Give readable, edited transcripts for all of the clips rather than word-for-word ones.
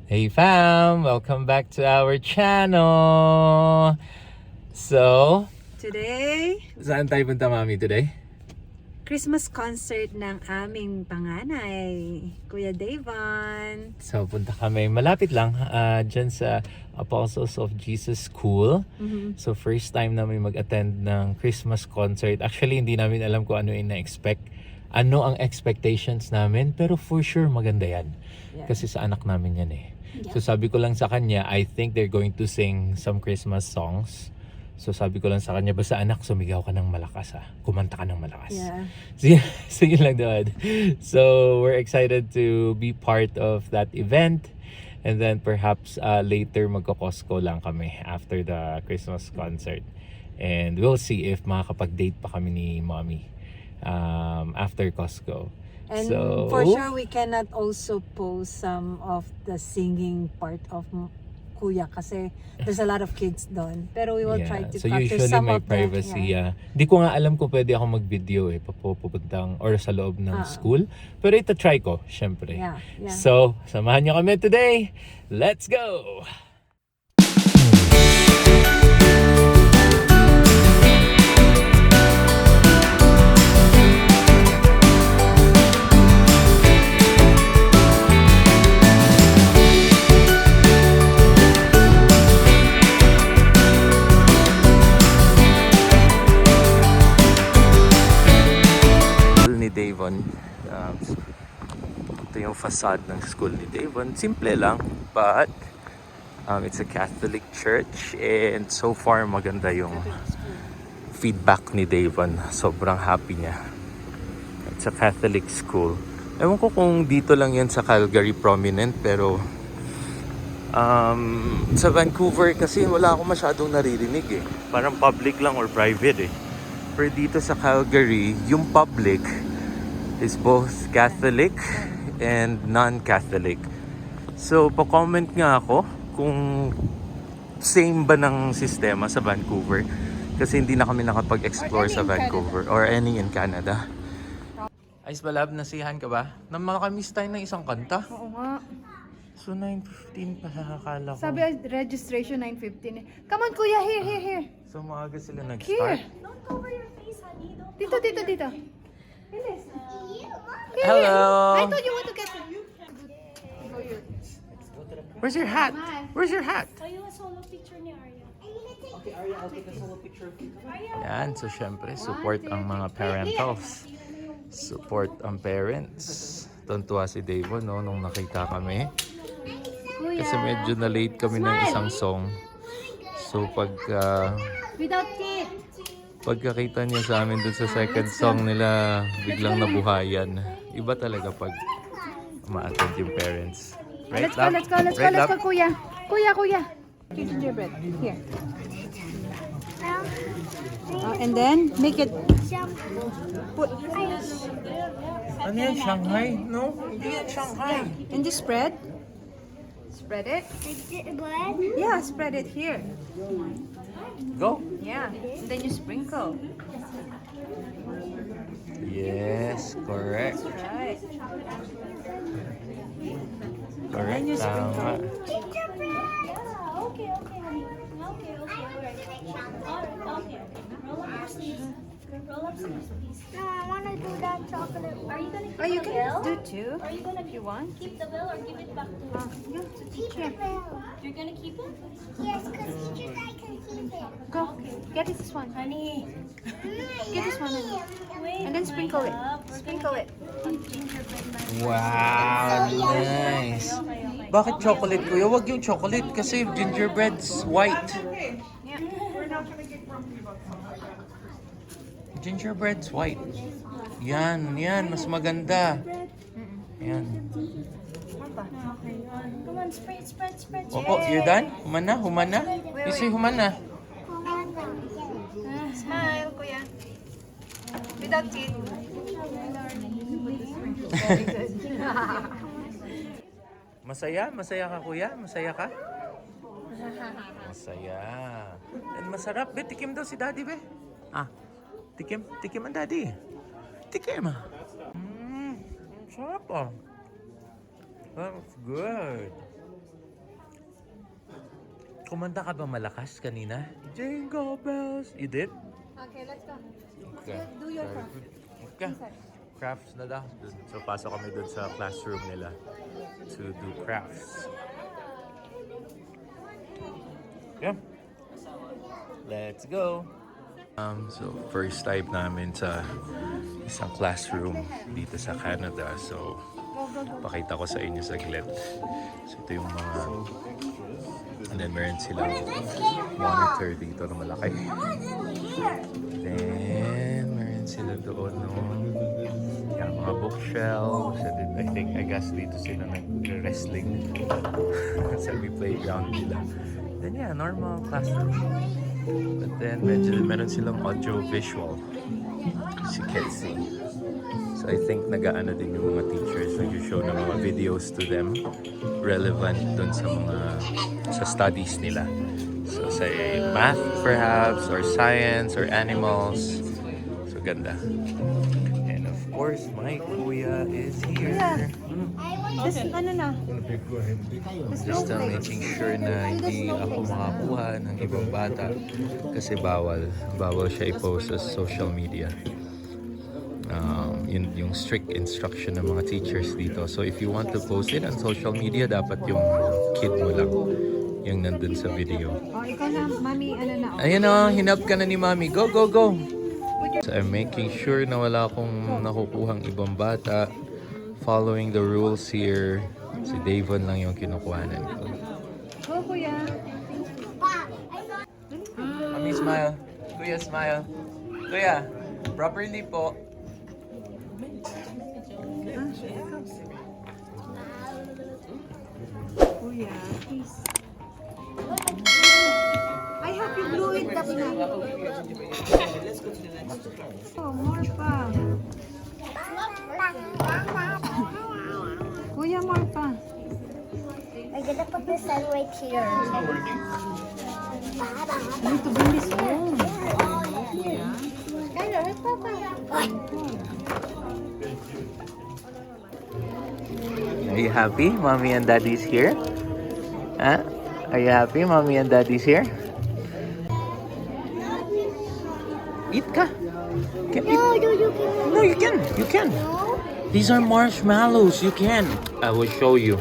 Hey fam! Welcome back to our channel! So, Today, saan tayo punta mami today? Christmas concert ng aming panganay, Kuya Davon. So, punta kami malapit lang dyan sa Apostles of Jesus School. So, first time namin mag-attend ng Christmas concert. Actually, hindi namin alam kung ano yung na-expect. Ano ang expectations namin, pero for sure maganda yan. Yeah. Kasi sa anak namin yan eh. So sabi ko lang sa kanya, I think they're going to sing some Christmas songs. So sabi ko lang sa kanya, basta anak, sumigaw ka ng malakas ha. Kumanta ka ng malakas. Yeah. So yun lang doon. So we're excited to be part of that event. And then perhaps later magko-Costco lang kami after the Christmas concert. And we'll see if makakapag-date pa kami ni mommy after Costco. And So, for sure, we cannot also post some of the singing part of Kuya kasi there's a lot of kids doon. Pero we will try to So capture usually some may of privacy. Di ko nga alam kung pwede ako mag-video pupuntang or sa loob ng school. Pero ito try ko, syempre. Yeah. So, samahan niyo kami today. Let's go! Ni Davon. Ito yung facade ng school ni Davon. Simple lang, but it's a Catholic church and so far maganda yung feedback ni Davon. Sobrang happy niya. It's a Catholic school. Ewan ko kung dito lang yan sa Calgary prominent, pero sa Vancouver kasi wala akong masyadong naririnig eh. Parang public lang or private eh. Pero dito sa Calgary, yung public is both Catholic and non-Catholic. So, pa-comment nga ako kung same ba ng sistema sa Vancouver. Kasi hindi na kami nakapag-explore sa Vancouver or any in Canada. Ayos ba lab, nasihan ka ba? Na makamiss tayo ng isang kanta. Oo nga. So 9:15 pa akala ko. Sabi registration 9:15 eh. Come on kuya, here. So maaga sila Here. nag-start. Don't cover your face, honey. Don't Dito. Bilis. Here. Hello! I thought you want to get Where's your hat? Where's your hat? Are you a solo picture ni Arya? Okay, Arya, I'll take a solo picture of you. Yan, so syempre support ang mga parentals. Support ang parents. Tuntua si Davon no, nung nakita kami. Kasi medyo na late kami ng isang song. So without teeth. pagkakita niya sa amin dun sa second song nila, biglang nabuhayan. Iba talaga pag ma-attend yung parents. Right, love? Let's go, kuya. Kuya. Gingerbread. Here. And then make it put Ano yan? Shanghai? No? Hindi yan Shanghai. in the spread. Spread it. Yeah, spread it here. Go. Yeah. And then you sprinkle. Yes, correct. Right. Correct, you tama. Okay, honey. Okay, alright. Okay. Roll up your sleeves. Roll up sleeves, please. No, I want to do that chocolate. Are you gonna keep Oh, you the can bill? do two Are you gonna if you want. keep the bill or give it back to the teacher? You're gonna keep it? Yes, because teacher I can keep it. Go. Get this one. Honey, Get this one. Honey. wait. And then sprinkle it. Up. We're Sprinkle it. gingerbread man. Wow, nice. Bakit chocolate, kuya? Wag yung chocolate kasi gingerbread's white. Yeah. Gingerbread's white. Yan, mas maganda. Yan. Come on, spread. Opo, you're done? Humana? You say humana? Smile, kuya. Without teeth. Masaya ka kuya? Masaya ka? Masaya. And masarap. Be, tikim daw si daddy, be. Tikim ang daddy. Tikim. Sarap ah. That's good. Kumanta ka ba malakas kanina? Jingle bells! You did? Okay, let's go. Okay. Do your craft. Okay. Crafts na daw. So, pasok kami dun sa classroom nila to do crafts. Yeah. Let's go! So, first time namin sa isang classroom dito sa Canada. So, pakita ko sa inyo saglit. So, ito yung mga... And then, meron silang monitor dito na malaki. Then, meron sila doon yung mga bookshelves. And then, I guess dito sila nag-wrestling sa playground nila. Then, yeah, normal classroom. But then, meron silang audio-visual. As you can see. So, I think nag-aano din yung mga teachers. Nag-show ng mga videos to them. Relevant dun sa studies nila. So, say, math perhaps, or science, or animals. So, ganda. And of course, my kuya is here. Just, ano na? Just making sure na hindi ako makakuha ng ibang bata kasi bawal siya i-post sa social media. Yung strict instruction ng mga teachers dito. So if you want to post it on social media, dapat yung kid mo lang yung nandun sa video. Oh, ikaw na, mami, ano na? Ayun o, hinap ka na ni mami. Go, go, go! So I'm making sure na wala akong nakukuhang ibang bata. Following the rules here. Si Davon lang yung kinukuhanan ko. Go, kuya. Mami, smile. Kuya, smile. Kuya, properly po. Kuya, please. I hope you blew it up na. Oh, more pa. Kuya, more pa. I'm gonna put the sun right here. You need to bring this home. Are you happy? Mommy and Daddy's here? Huh? Are you happy? Mommy and Daddy's here? Eat ka. Can eat. No, you can. You can. These are marshmallows. You can. I will show you.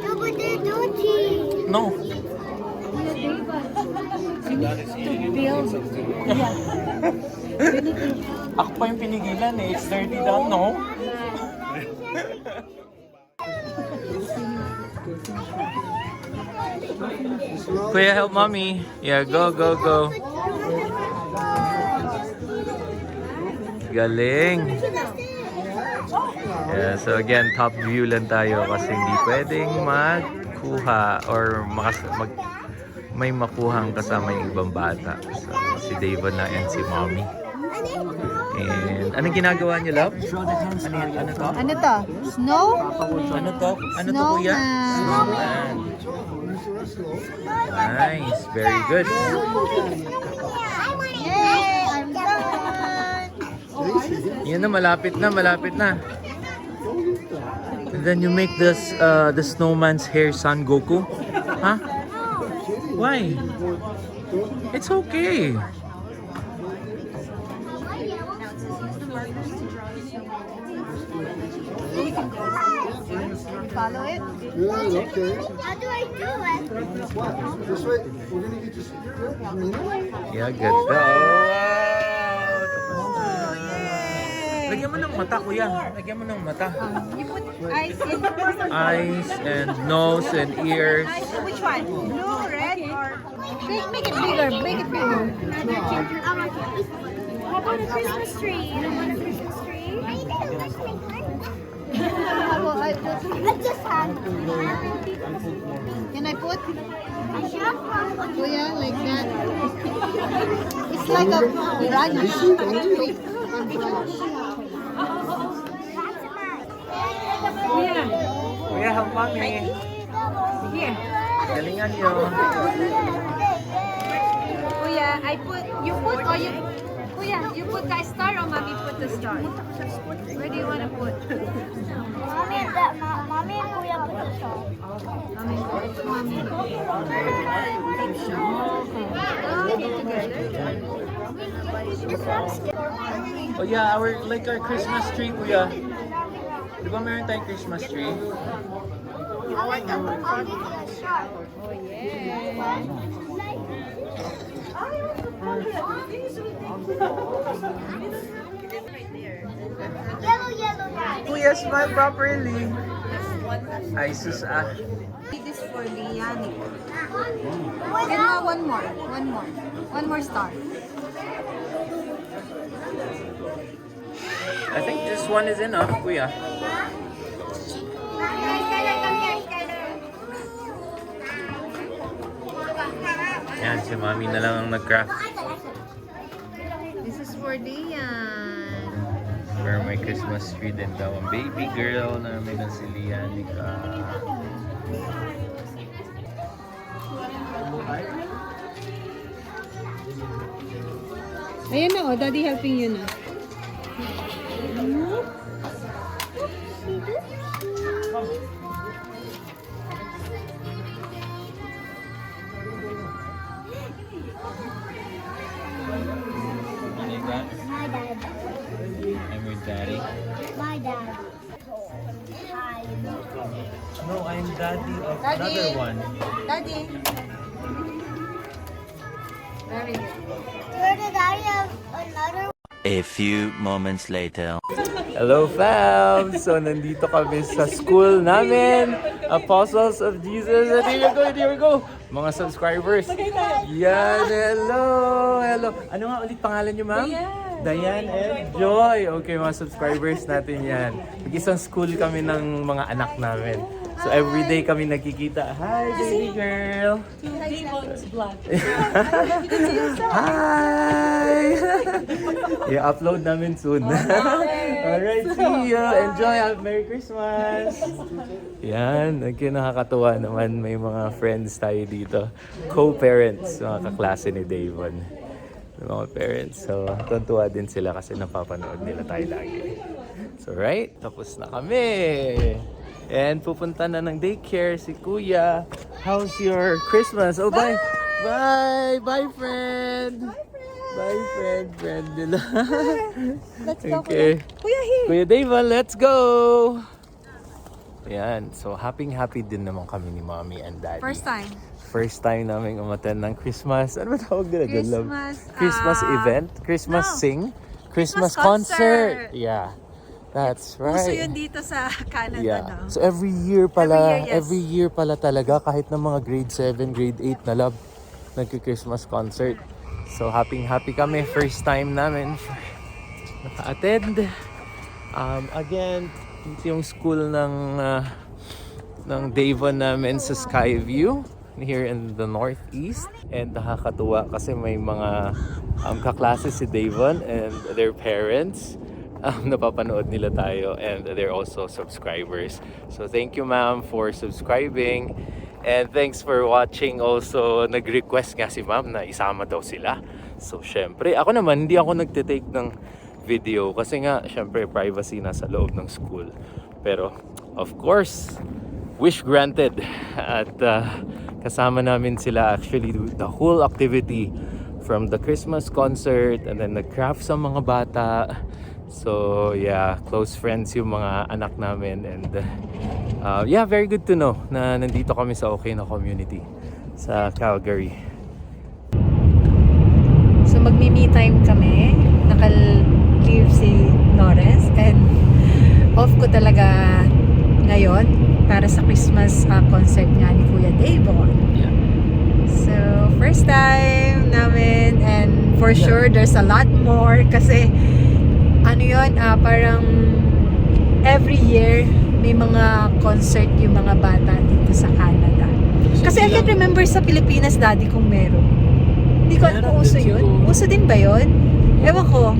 No, but they're dirty. No. Ako pa yung pinigilan eh. It's dirty daw, no? Kuya, help mommy. Yeah, go, go, go. Galing. Yeah, so again, top view lang tayo kasi hindi pwedeng magkuha or may makuhang kasama yung ibang bata. So, si Davon na and si mommy. And anong ginagawa niyo, love? Ano to? Ano to? Snow? Ano to? Ano to, kuya? Snowman. Nice. Very good. Yay! I'm done. Yan na, malapit na, malapit na. And then you make this the snowman's hair Son Goku? Huh? Why? It's okay. Follow it? Yeah, okay. How do I do it? This way. We're gonna get you here. Yeah, ganda. Lagyan mo ng mata, kuya. Lagyan mo ng mata. You put eyes in. Eyes and nose and ears. Which one? Blue, red, or... Make it bigger. Make it bigger. How about a Christmas tree? You don't want a Christmas tree? I put... I just had. Can I put? Kuya, like that. It's like a piranha. Kuya, help mommy. Here. Galingan nyo. Kuya, you put or you... Kuya, you put the star or mommy put the star? Where do you want to put? Mommy and Kuya put the song. Mommy. Oh yeah, our Christmas tree, kuya. Di ba meron tayong Christmas tree? I like the shop. Oh, yeah. Yellow guy. Kuya, smile properly. Ay, sus ah. This for Liani. And one more star. I think this one is enough, kuya. Skylar, come here, Skylar. Yan, si mami na lang ang nag-craft. This is for Lian. For my Christmas tree din daw. Ang baby girl namin na si Lianica. Ayan na, oh, Daddy helping you na. Like that? My dad. I'm your daddy. My dad. Hi. No, I'm daddy of another one. Daddy. Very good. You're the daddy of another. A few moments later. Hello fam! So nandito kami sa school namin, Apostles of Jesus. And here we go! Mga subscribers. Yan, hello! Ano nga ulit pangalan niyo, ma'am? Diane and Joy. Okay, mga subscribers natin yan. Mag-isang school kami ng mga anak namin. So everyday kami nagkikita. Hi, baby girl! Hi! I-upload namin soon. Alright, see you! Enjoy! Merry Christmas! Yan, nakakatuwa naman. May mga friends tayo dito. Co-parents, mga kaklase ni Davon. Mga parents. So, tuntua din sila kasi napapanood nila tayo lagi. So, right? Tapos na kami! And pupunta na ng daycare si Kuya. How's your Christmas? Oh, bye! Bye! Bye, friend! Bye, friend nila. Let's go, Okay. Kuya, here. Kuya Davon, let's go! Ayan. So, happy din naman kami ni Mommy and Daddy. First time namin umattend ng Christmas. Ano ba tawag nila dyan, love? Christmas event? Christmas sing? Christmas concert! Yeah. That's right. Uso yun dito sa Canada, Yeah. no? So every year pala, Every year, yes. pala talaga kahit ng mga grade 7, grade 8 na love nagki-Christmas concert. So happy kami, first time namin naka-attend. Again, ito yung school ng Davon namin sa Skyview here in the Northeast. And nakakatuwa kasi may mga kaklase si Davon and their parents. Napapanood nila tayo and they're also subscribers. So thank you ma'am for subscribing and thanks for watching also. Nag-request nga si ma'am na isama daw sila. So syempre, ako naman hindi ako nagte-take ng video kasi nga syempre privacy nasa loob ng school. Pero of course, wish granted at kasama namin sila actually the whole activity from the Christmas concert and then nag-craft sa mga bata. So yeah, close friends yung mga anak namin and yeah, very good to know na nandito kami sa okay na community sa Calgary. So magmi-me time kami. Naka-leave si Lawrence and off ko talaga ngayon para sa Christmas concert nga ni Kuya Davon. Yeah. So first time namin and for sure there's a lot more kasi ano yun, parang every year may mga concert yung mga bata dito sa Canada. Kasi I can remember sa Pilipinas, Daddy, kung meron. Hindi ko alam kung uso yun. Uso din ba yun? Ewan ko.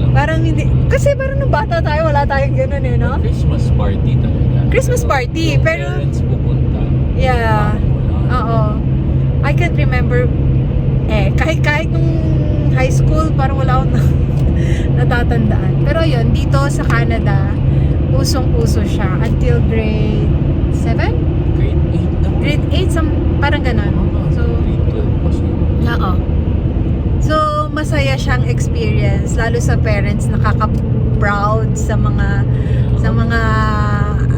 Parang hindi. Kasi parang nung bata tayo, wala tayong ganun eh, no? Christmas party talaga. Christmas party, pero... Parents pupunta. Yeah. Oo. I can't remember. Kahit nung high school, parang wala akong natatandaan. Pero yun, dito sa Canada, usong-uso siya until grade 7? Grade 8 Grade 8, parang ganun. So, experience, lalo sa parents, nakaka-proud sa mga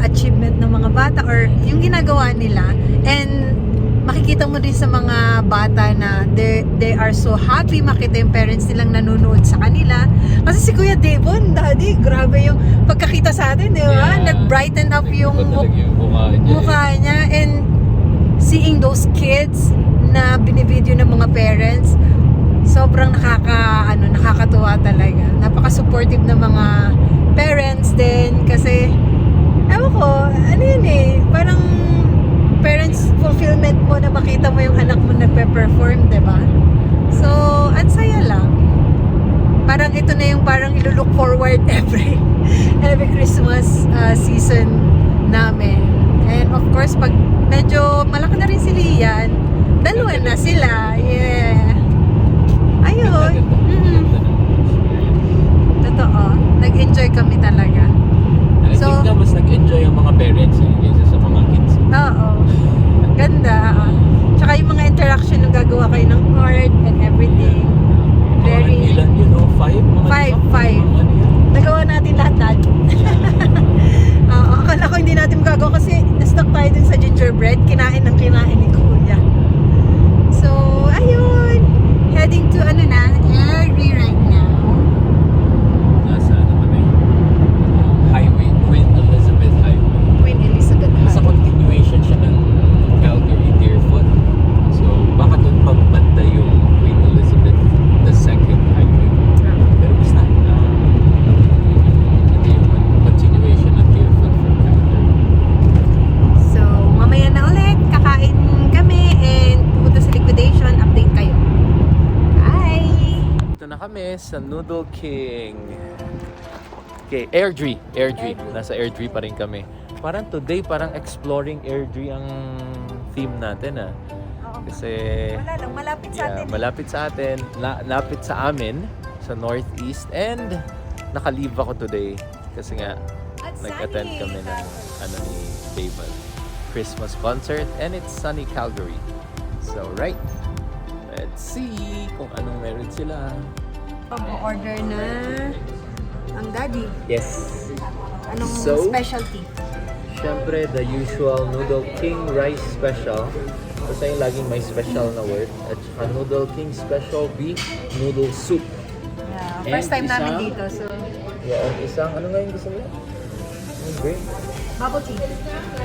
achievement ng mga bata or yung ginagawa nila. And makikita mo din sa mga bata na they are so happy makita yung parents nilang nanonood sa kanila. Kasi si Kuya Devon, Daddy, grabe yung pagkakita sa atin, di ba? Yeah. Nag-brighten up yung mukha niya. And seeing those kids na binivideo ng mga parents, sobrang nakakatuwa talaga. Napaka-supportive ng mga parents din kasi ewan ko, ano yun eh, parang parents fulfillment mo na makita mo yung anak mo nagpe-perform, diba? So, ang saya lang. Parang ito na yung parang ilulook forward every Christmas season namin. And of course, pag medyo malaki na rin si Lian, dalawa na sila. Yeah. Ayun. Totoo. Nag-enjoy kami talaga. I think na mas nag-enjoy ang mga parents kaysa sa mga kids. Oo. Ganda. Tsaka yung mga interaction nung gagawa kayo ng art and everything. Very... Ilan yun, no? 5? Five. Nagawa natin lahat. Oo. Akala ko hindi natin magagawa kasi na-stuck tayo dun sa gingerbread. Kinain ni Kuya. So, ayun. Heading to Airdrie right now. Nasa kami? Highway. Queen Elizabeth Highway. Queen Elizabeth Sa Highway. continuation siya ng Calgary Deerfoot. So, baka doon pagbanda yung Queen Elizabeth II Highway. Pero basta, hindi yung continuation ng Deerfoot from Calgary. So, mamaya na ulit. Kakain kami and pupunta sa liquidation. Update kayo. Bye! Ito na kami sa Noodle King. Okay, Airdrie. Nasa Airdrie pa rin kami. Parang today, parang exploring Airdrie ang theme natin Kasi Wala lang, malapit sa atin. malapit sa atin, lapit sa amin, sa Northeast. And naka-leave ako today kasi nga At nag-attend sunny. kami ng ni David Christmas concert and it's sunny Calgary. So right, let's see kung anong meron sila. Order na ang daddy. Yes. Anong So? specialty? Siyempre, the usual Noodle King Rice Special. Basta yung laging may special na word. At saka Noodle King Special Beef Noodle Soup. Yeah, first time And namin isa? dito. So, Yeah, ang isang, ano nga yung gusto nila? Yung green? bubble tea.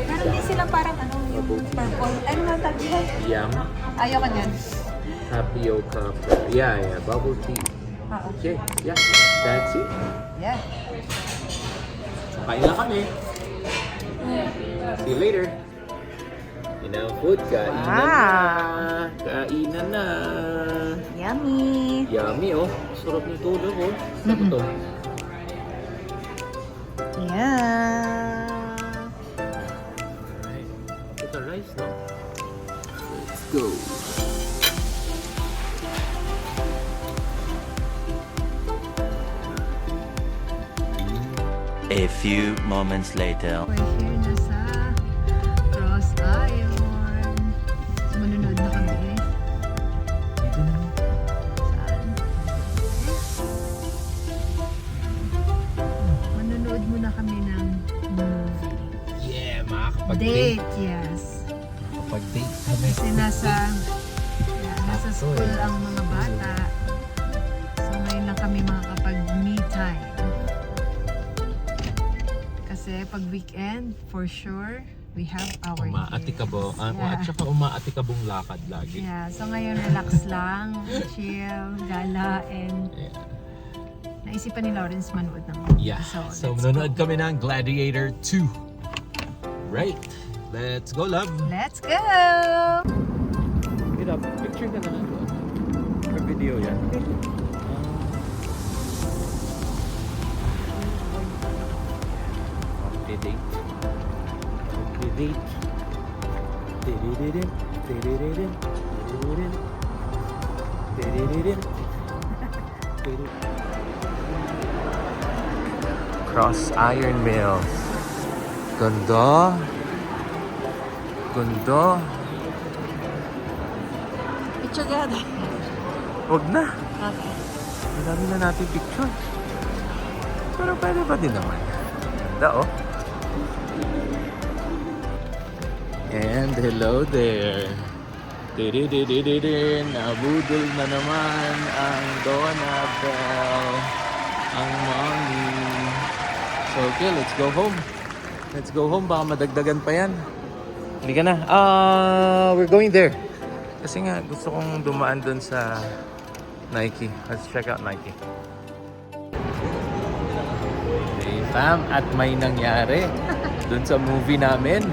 Meron din sila parang yung purple. Ano nga tawag yun? Yum. Ayoko niyan. Tapioca. Yeah, bubble tea. Oo. Okay, yeah. That's it. Yeah. So, kain na kami. See you later. Inang food, kainan na. Kainan na. Yummy. Yummy, oh. Sarap ng tulog, oh. Sarap to. Yeah. Alright. Ito rice, no? Let's go. A few moments later. We're here na sa Cross Iron. So, manunod na kami. Dito na. Saan? Manunod muna kami ng movie. Yeah, makakapag-date. Date, yes. Makakapag-date kami. Kasi nasa school ang mga bata. So ngayon lang kami makakapag-me time. Kasi pag weekend, for sure, we have our Umaatikabo. Yeah. At saka umaatikabong lakad lagi. Yeah, so ngayon relax lang, chill, gala, and Yeah. naisipan ni Lawrence manood ng Yeah. episode. So, Let's manonood go. kami ng Gladiator 2. Right. Let's go, love. Let's go! Get up. Picture ka na doon. Or video yan. Date. Date. Didididin. Didididin. Didididin. Didididin. Cross Iron Mills. Ganda. Ganda. Picture ka. Huwag na. Okay. Dami na natin picture. Pero pwede pa din naman. Ganda, oh. And hello there. Nabudol na naman ang Donabelle, ang mommy. So okay, let's go home. Let's go home, baka madagdagan pa yan. Hindi ka na. We're going there. Kasi nga, gusto kong dumaan dun sa Nike. Let's check out Nike. Hey fam, at may nangyari dun sa movie namin.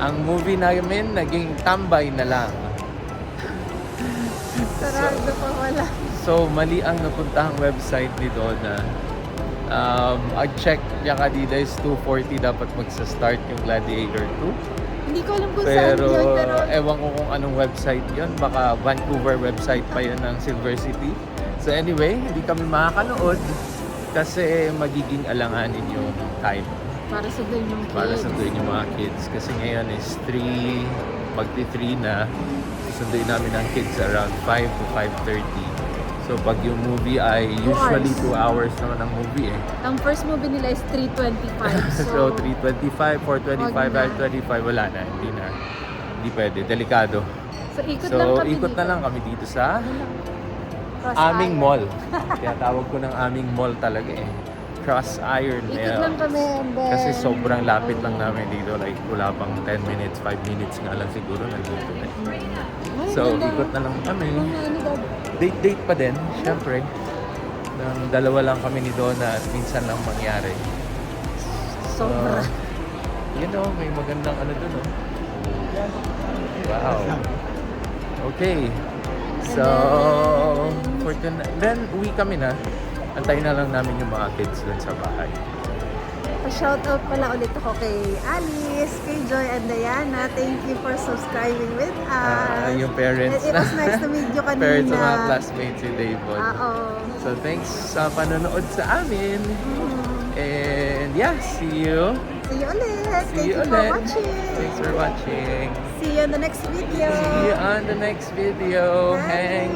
Ang movie namin naging tambay na lang. Sarado pa wala. So, mali ang napuntahang website ni Donna. Ang check niya kanina is 2:40 dapat magsa-start yung Gladiator 2. Hindi ko alam kung saan Pero, yun, pero ewan ko kung anong website yun. Baka Vancouver website pa yun ng Silver City. So anyway, hindi kami makakanood kasi magiging alanganin yung time para sunduin yung kids. para sunduin yung mga kids. Kasi ngayon is 3, magti-3 na. Sunduin namin ang kids around 5 to 5:30. So pag yung movie ay usually 2 hours naman ang movie eh. Ang first movie nila is 3:25. So 3:25, 4:25, 5:25, wala na. Hindi pwede. Delikado. So ikot So lang kami ikot dito. na lang kami dito sa Cross aming Island. mall. Kaya tawag ko ng aming mall talaga eh. Cross Iron. Ikot lang kami and then... Kasi sobrang lapit lang namin dito. Like wala pang 10 minutes, 5 minutes nga lang siguro nandito na. Ay, So ganda. ikot na lang kami. Ano daw? Date pa din, syempre. Dalawa lang kami ni Donna at minsan lang mangyari. Sobra. You know, may magandang ano dun, oh. Wow. Okay. So, for then uwi kami na. Antayin na lang namin yung mga kids dun sa bahay. Pa-shoutout pala ulit ako kay Alice, kay Joy and Diana. Thank you for subscribing with us. Yung parents It was nice to meet you kanina. Parents ng mga classmates si Davon. Oo. So, thanks sa panonood sa amin. And yeah, see you. See you ulit. See you Thank you for ulit. watching. Thanks for watching. See you in the next video. See you on the next video. Bye. Hang